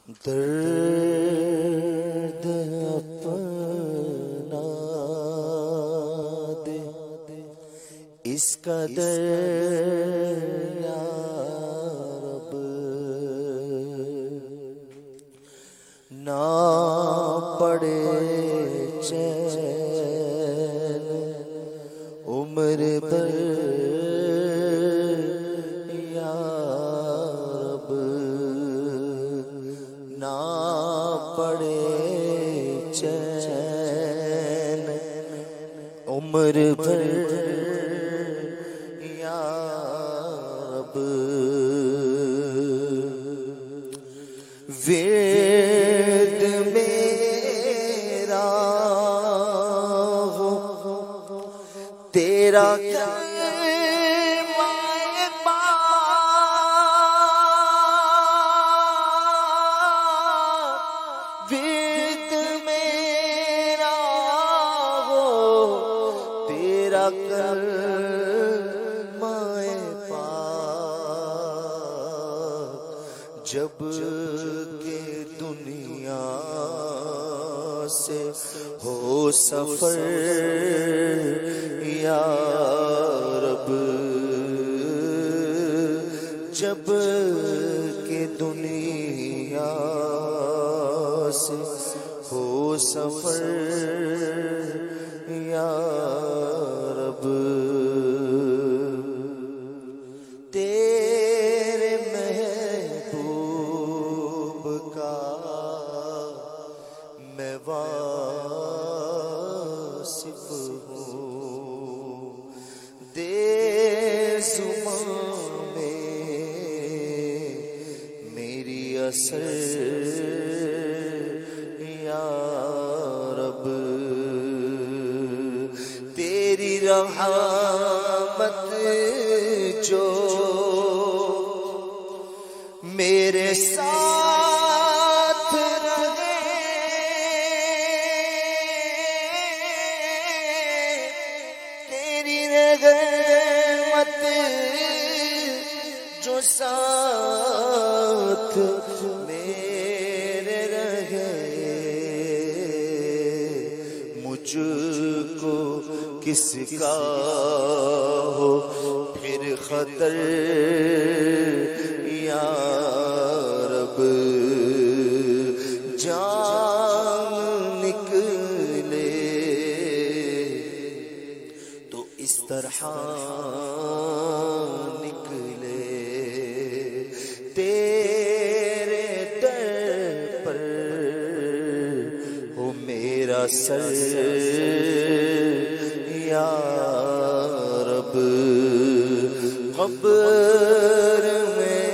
درد اپنا دے اس کا درد یا رب، نہ پڑے چین عمر بھر یا رب، نہ پڑے چین عمر بھر یا رب، ورد میرا ہو تیرا کلمہ پاک جب کہ دنیا سے ہو سفر یا رب، جب کہ دنیا سے ہو سفر یا رب، تیرے محبوب کا میں واصف ہوں، دیر زمان میں میری اثر یا رب، تیری رحمت جو میرے ساتھ رہے، تیری رحمت جو ساتھ میرے رہے، مجھ کو کس کا ہو پھر خطر یا رب، جان نکلے تو اس طرح نکلے، تیرے در پر ہو میرا سر یا رب، قبر میں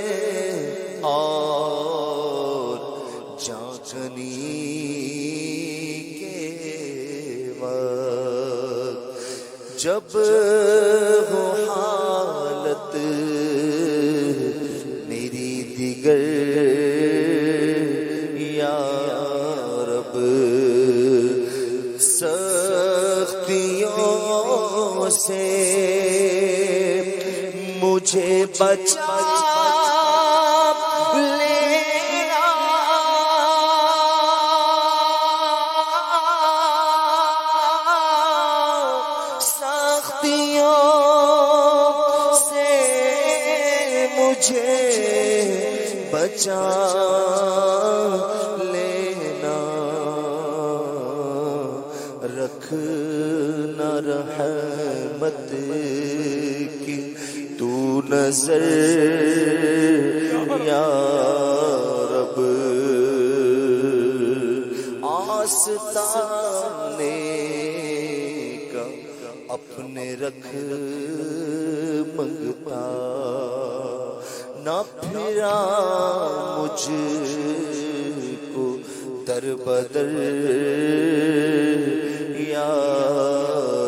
اور جانچنی کے وقت جب ہو حالت میری دیگر یا رب، سختیوں سے مجھے بچا لینا، سختیوں سے مجھے بچا لینا، رکھنا رحمت کی تو نظر یا رب، آستانے کا اپنے رکھ منگتا، نہ پھرا مجھ کو در بدر یا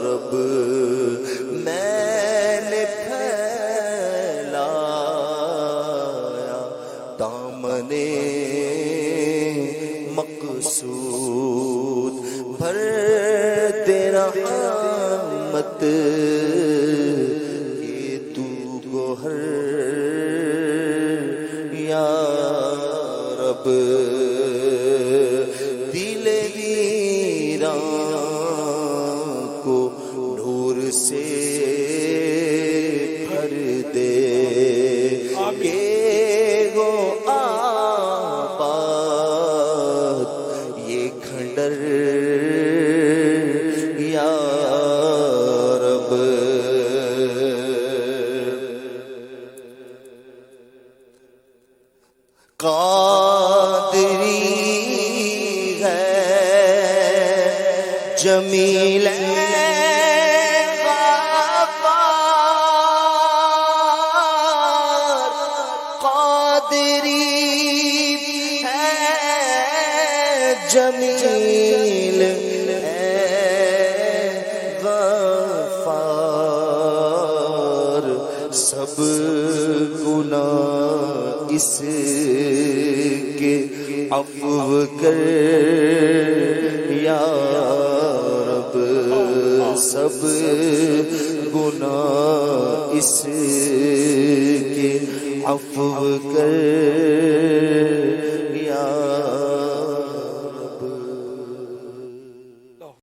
رب، میں نے پھیلایا دامنے مقصود، بھر دے رحمت کہ تو گوہر یا رب، جمیل غفار قادری ہے جمیل غفار سب گناہ اس کے عفو کر یا رب سب گناہ اس کے عفو کر